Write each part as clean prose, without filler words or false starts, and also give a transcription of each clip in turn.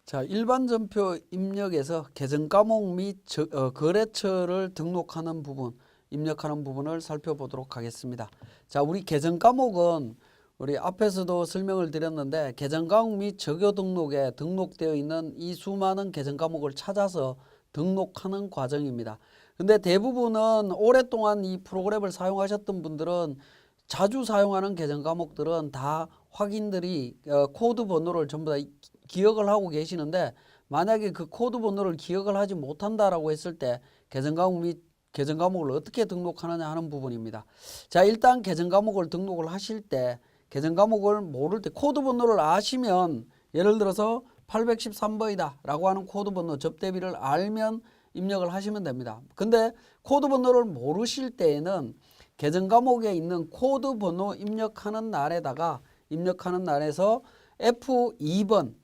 자, 일반 전표 입력에서 계정 과목 및 거래처를 등록하는 부분, 입력하는 부분을 살펴보도록 하겠습니다. 자, 우리 계정 과목은 우리 앞에서도 설명을 드렸는데 계정 과목 및 적요 등록에 등록되어 있는 이 수많은 계정 과목을 찾아서 등록하는 과정입니다. 근데 대부분은 오랫동안 이 프로그램을 사용하셨던 분들은 자주 사용하는 계정 과목들은 다 확인들이 코드 번호를 전부 다 기억을 하고 계시는데, 만약에 그 코드 번호를 기억을 하지 못한다라고 했을 때 계정 과목 및 계정 과목을 어떻게 등록하느냐 하는 부분입니다. 자, 일단 계정 과목을 등록을 하실 때 계정 과목을 모를 때 코드 번호를 아시면, 예를 들어서 813번이다 라고 하는 코드 번호 접대비를 알면 입력을 하시면 됩니다. 근데 코드 번호를 모르실 때에는 계정 과목에 있는 코드 번호 입력하는 날에다가 입력하는 날에서 F2번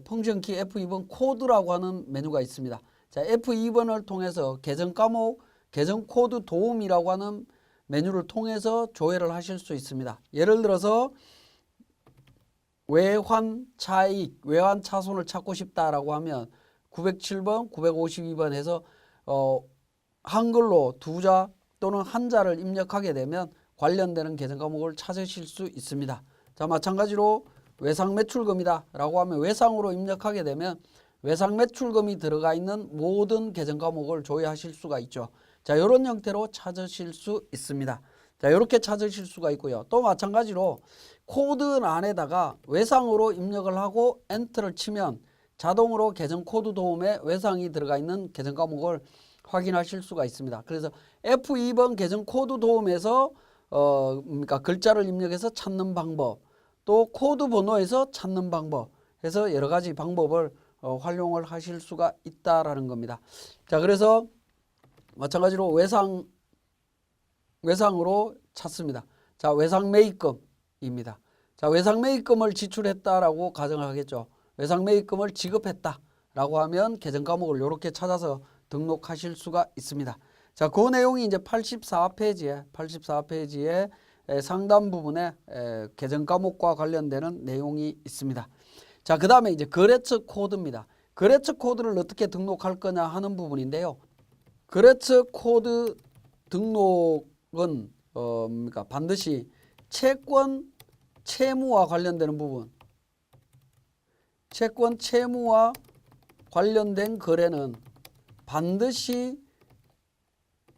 펑션 키 F2번 코드라고 하는 메뉴가 있습니다. 자, F2번을 통해서 계정 과목 계정 코드 도움이라고 하는 메뉴를 통해서 조회를 하실 수 있습니다. 예를 들어서 외환 차익, 외환 차손을 찾고 싶다라고 하면 907번, 952번 해서 한글로 두 자 또는 한 자를 입력하게 되면 관련되는 계정 과목을 찾으실 수 있습니다. 자, 마찬가지로 외상 매출금이다 라고 하면 외상으로 입력하게 되면 외상 매출금이 들어가 있는 모든 계정 과목을 조회하실 수가 있죠. 자, 이런 형태로 찾으실 수 있습니다. 자, 이렇게 찾으실 수가 있고요. 또 마찬가지로 코드 안에다가 외상으로 입력을 하고 엔터를 치면 자동으로 계정 코드 도움에 외상이 들어가 있는 계정 과목을 확인하실 수가 있습니다. 그래서 F2번 계정 코드 도움에서 그러니까 글자를 입력해서 찾는 방법, 또 코드 번호에서 찾는 방법 해서 여러 가지 방법을 활용을 하실 수가 있다라는 겁니다. 자, 그래서 마찬가지로 외상으로 찾습니다. 자, 외상 매입금입니다. 자, 외상 매입금을 지출했다라고 가정을 하겠죠. 외상 매입금을 지급했다라고 하면 계정 과목을 이렇게 찾아서 등록하실 수가 있습니다. 자, 그 내용이 이제 84페이지에 상단 부분에 계정 과목과 관련되는 내용이 있습니다. 자, 그 다음에 이제 거래처 코드입니다. 거래처 코드를 어떻게 등록할 거냐 하는 부분인데요. 거래처 코드 등록은 그러니까 반드시 채권 채무와 관련되는 부분, 채권 채무와 관련된 거래는 반드시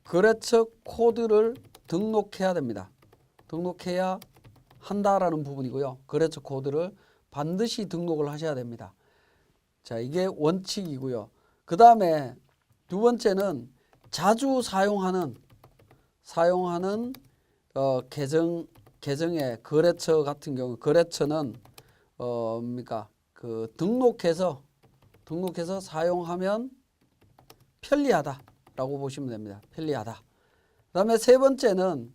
거래처 코드를 등록해야 됩니다. 등록해야 한다라는 부분이고요. 거래처 코드를 반드시 등록을 하셔야 됩니다. 자, 이게 원칙이고요. 그 다음에 두 번째는 자주 사용하는 계정의 거래처 같은 경우, 거래처는 뭡니까? 등록해서 사용하면 편리하다라고 보시면 됩니다. 편리하다. 그 다음에 세 번째는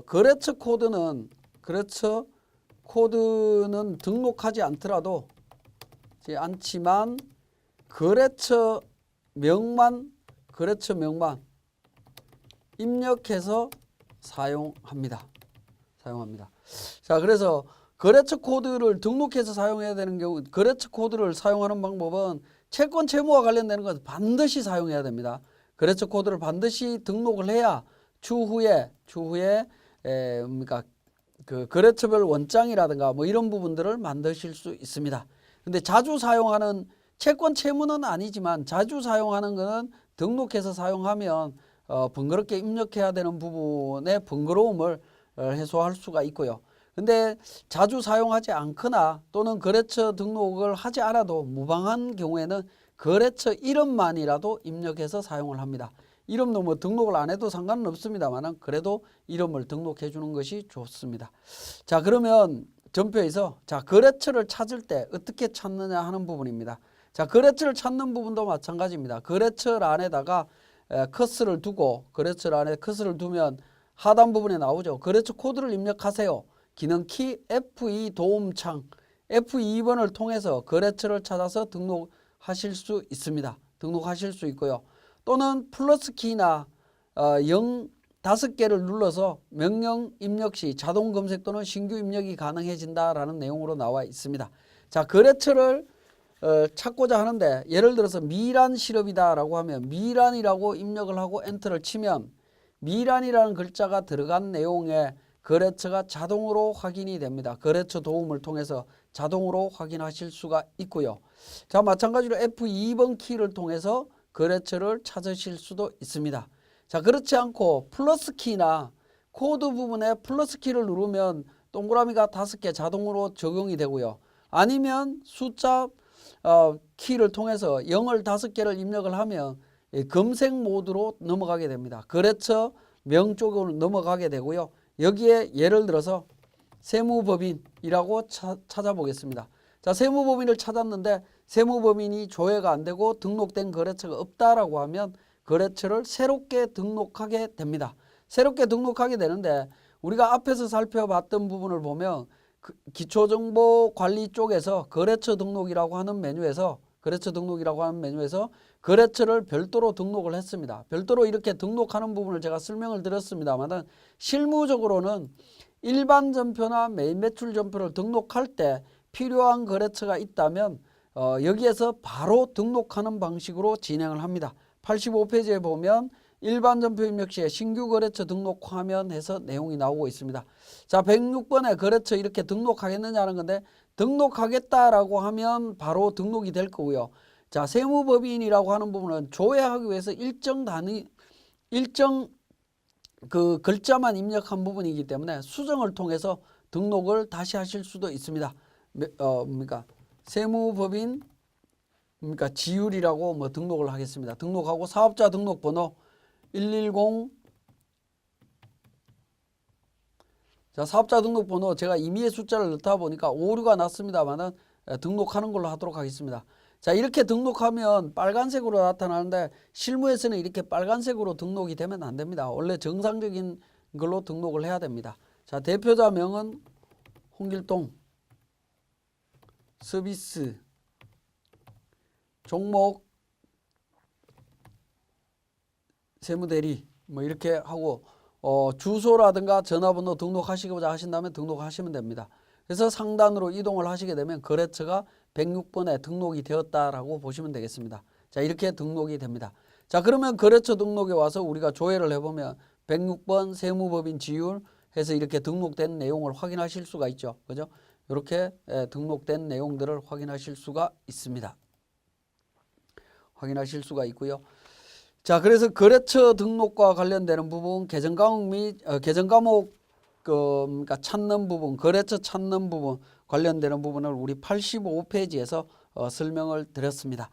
거래처 코드는 등록하지 않지만 거래처 명만 입력해서 사용합니다. 자, 그래서 거래처 코드를 등록해서 사용해야 되는 경우, 거래처 코드를 사용하는 방법은 채권 채무와 관련되는 것은 반드시 사용해야 됩니다. 거래처 코드를 반드시 등록을 해야 추후에 그러니까 그 거래처별 원장이라든가 뭐 이런 부분들을 만드실 수 있습니다. 근데 자주 사용하는 채권 채무는 아니지만 자주 사용하는 것은 등록해서 사용하면 번거롭게 입력해야 되는 부분의 번거로움을 해소할 수가 있고요. 근데 자주 사용하지 않거나 또는 거래처 등록을 하지 않아도 무방한 경우에는 거래처 이름만이라도 입력해서 사용을 합니다. 이름도 뭐 등록을 안 해도 상관은 없습니다만 그래도 이름을 등록해 주는 것이 좋습니다. 자, 그러면 전표에서 자, 거래처를 찾을 때 어떻게 찾느냐 하는 부분입니다. 자, 거래처를 찾는 부분도 마찬가지입니다. 거래처 안에다가 커서를 두고 거래처 안에 커서를 두면 하단 부분에 나오죠. 거래처 코드를 입력하세요. 기능키 F2 도움창 F2번을 통해서 거래처를 찾아서 등록하실 수 있습니다. 등록하실 수 있고요. 또는 플러스 키나 5개를 눌러서 명령 입력 시 자동 검색 또는 신규 입력이 가능해진다라는 내용으로 나와 있습니다. 자, 거래처를 찾고자 하는데 예를 들어서 미란 시럽이다라고 하면 미란이라고 입력을 하고 엔터를 치면 미란이라는 글자가 들어간 내용의 거래처가 자동으로 확인이 됩니다. 거래처 도움을 통해서 자동으로 확인하실 수가 있고요. 자, 마찬가지로 F2번 키를 통해서 거래처를 찾으실 수도 있습니다. 자, 그렇지 않고 플러스 키나 코드 부분에 플러스 키를 누르면 동그라미가 5개 자동으로 적용이 되고요. 아니면 숫자 키를 통해서 0을 5개를 입력을 하면 검색 모드로 넘어가게 됩니다. 거래처 명 쪽으로 넘어가게 되고요. 여기에 예를 들어서 세무법인이라고 찾아보겠습니다. 자, 세무법인을 찾았는데 세무법인이 조회가 안 되고 등록된 거래처가 없다라고 하면 거래처를 새롭게 등록하게 됩니다. 새롭게 등록하게 되는데 우리가 앞에서 살펴봤던 부분을 보면 기초정보관리 쪽에서 거래처 등록이라고 하는 메뉴에서 거래처를 별도로 등록을 했습니다. 별도로 이렇게 등록하는 부분을 제가 설명을 드렸습니다만 실무적으로는 일반 전표나 메인 매출 전표를 등록할 때 필요한 거래처가 있다면 여기에서 바로 등록하는 방식으로 진행을 합니다. 85페이지에 보면 일반 전표 입력 시에 신규 거래처 등록 화면 해서 내용이 나오고 있습니다. 자, 106번에 거래처 이렇게 등록하겠느냐는 건데 등록하겠다라고 하면 바로 등록이 될 거고요. 자, 세무법인이라고 하는 부분은 조회하기 위해서 일정 그 글자만 입력한 부분이기 때문에 수정을 통해서 등록을 다시 하실 수도 있습니다. 세무법인 지율이라고 등록을 하겠습니다. 등록하고 사업자 등록번호 110. 자, 사업자 등록번호 제가 임의의 숫자를 넣다 보니까 오류가 났습니다만은 등록하는 걸로 하도록 하겠습니다. 자, 이렇게 등록하면 빨간색으로 나타나는데 실무에서는 이렇게 빨간색으로 등록이 되면 안 됩니다. 원래 정상적인 걸로 등록을 해야 됩니다. 자, 대표자명은 홍길동, 서비스, 종목, 세무대리 이렇게 하고 주소라든가 전화번호 등록하시고자 하신다면 등록하시면 됩니다. 그래서 상단으로 이동을 하시게 되면 거래처가 106번에 등록이 되었다라고 보시면 되겠습니다. 자, 이렇게 등록이 됩니다. 자, 그러면 거래처 등록에 와서 우리가 조회를 해보면 106번 세무법인 지율 해서 이렇게 등록된 내용을 확인하실 수가 있죠. 그죠? 이렇게 등록된 내용들을 확인하실 수가 있습니다. 확인하실 수가 있고요. 자, 그래서 거래처 등록과 관련되는 부분, 계정 과목 및 계정 과목 그러니까 찾는 부분, 거래처 찾는 부분 관련되는 부분을 우리 85페이지에서 설명을 드렸습니다.